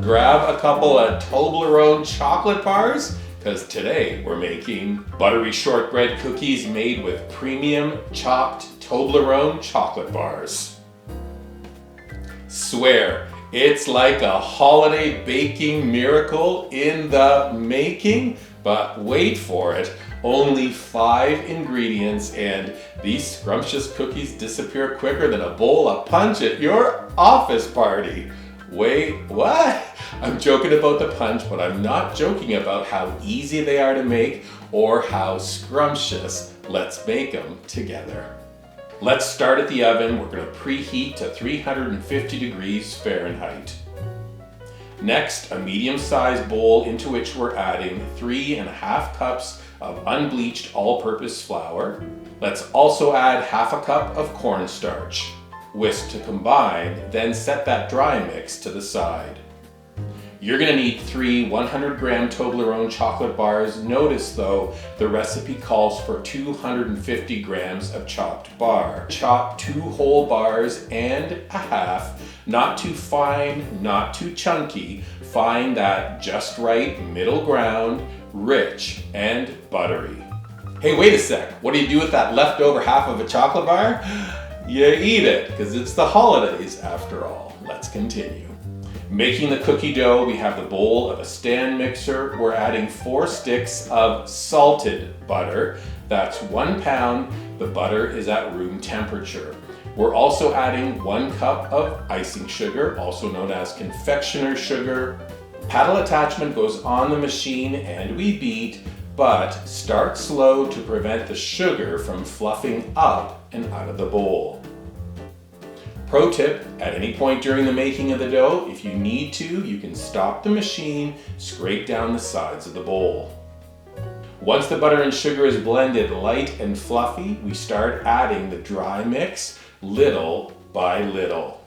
grab a couple of Toblerone chocolate bars, because today we're making buttery shortbread cookies made with premium chopped Toblerone chocolate bars. Swear, it's like a holiday baking miracle in the making, but wait for it. Only 5 ingredients and these scrumptious cookies disappear quicker than a bowl of punch at your office party. Wait, what? I'm joking about the punch, but I'm not joking about how easy they are to make or how scrumptious. Let's make them together. Let's start at the oven. We're going to preheat to 350 degrees Fahrenheit. Next, a medium-sized bowl into which we're adding 3.5 cups of unbleached all-purpose flour. Let's also add half a cup of cornstarch. Whisk to combine, then set that dry mix to the side. You're going to need 3 100-gram Toblerone chocolate bars. Notice though, the recipe calls for 250 grams of chopped bar. Chop 2 whole bars and a half, not too fine, not too chunky. Find that just right middle ground, rich and buttery. Hey, wait a sec. What do you do with that leftover half of a chocolate bar? You eat it, because it's the holidays after all. Let's continue. Making the cookie dough, we have the bowl of a stand mixer. We're adding 4 sticks of salted butter. That's 1 pound. The butter is at room temperature. We're also adding 1 cup of icing sugar, also known as confectioner's sugar. Paddle attachment goes on the machine and we beat, but start slow to prevent the sugar from fluffing up and out of the bowl. Pro tip, at any point during the making of the dough, if you need to, you can stop the machine, scrape down the sides of the bowl. Once the butter and sugar is blended light and fluffy, we start adding the dry mix little by little.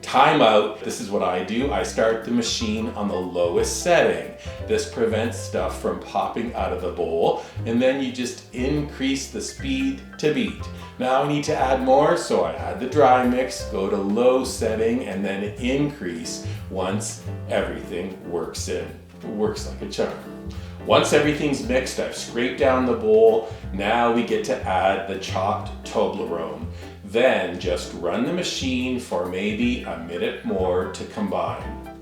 Time out, this is what I do. I start the machine on the lowest setting. This prevents stuff from popping out of the bowl, and then you just increase the speed to beat. Now I need to add more, so I add the dry mix, go to low setting, and then increase once everything works in. It works like a charm. Once everything's mixed, I've scraped down the bowl. Now we get to add the chopped Toblerone. Then just run the machine for maybe a minute more to combine.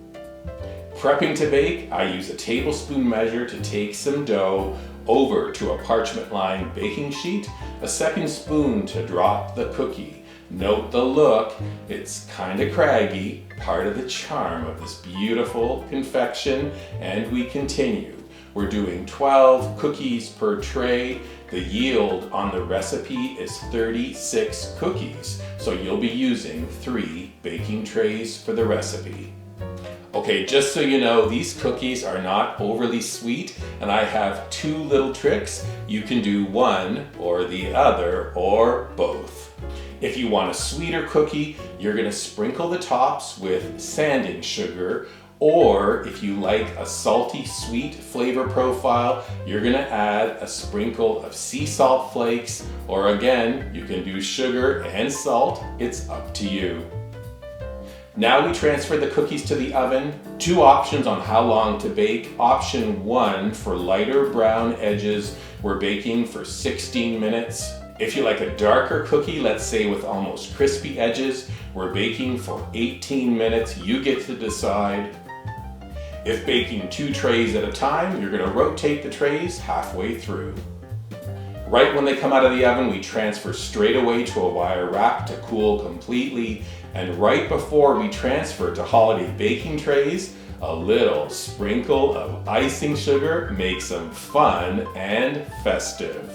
Prepping to bake, I use a tablespoon measure to take some dough over to a parchment-lined baking sheet, a second spoon to drop the cookie. Note the look, it's kind of craggy, part of the charm of this beautiful confection, and we continue. We're doing 12 cookies per tray. The yield on the recipe is 36 cookies, so you'll be using 3 baking trays for the recipe. Okay, just so you know, these cookies are not overly sweet, and I have 2 little tricks. You can do one or the other, or both. If you want a sweeter cookie, you're gonna sprinkle the tops with sanding sugar, or if you like a salty sweet flavor profile, you're gonna add a sprinkle of sea salt flakes, or again, you can do sugar and salt. It's up to you. Now we transfer the cookies to the oven. 2 options on how long to bake. Option 1 for lighter brown edges, we're baking for 16 minutes. If you like a darker cookie, let's say with almost crispy edges, we're baking for 18 minutes. You get to decide. If baking 2 trays at a time, you're gonna rotate the trays halfway through. Right when they come out of the oven, we transfer straight away to a wire rack to cool completely. And right before we transfer to holiday baking trays, a little sprinkle of icing sugar makes them fun and festive.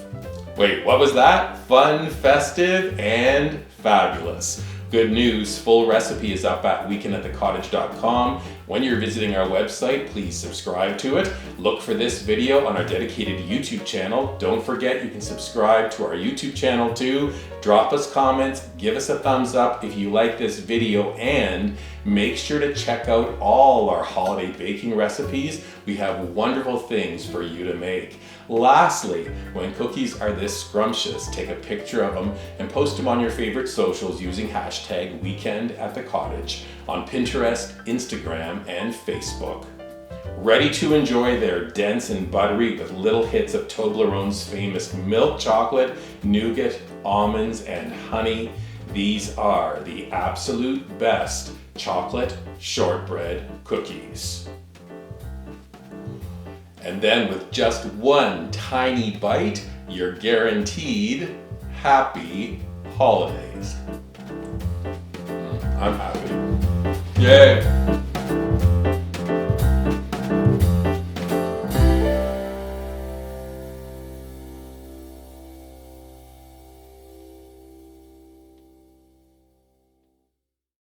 Wait, what was that? Fun, festive, and fabulous. Good news, full recipe is up at weekendatthecottage.com. When you're visiting our website, please subscribe to it. Look for this video on our dedicated YouTube channel. Don't forget you can subscribe to our YouTube channel too. Drop us comments, give us a thumbs up if you like this video, and make sure to check out all our holiday baking recipes. We have wonderful things for you to make. Lastly, when cookies are this scrumptious, take a picture of them and post them on your favorite socials using hashtag #weekend@the-cottage on Pinterest, Instagram, and Facebook. Ready to enjoy their dense and buttery with little hits of Toblerone's famous milk chocolate, nougat, almonds, and honey. These are the absolute best chocolate shortbread cookies. And then with just one tiny bite, you're guaranteed happy holidays. I'm happy. Yay!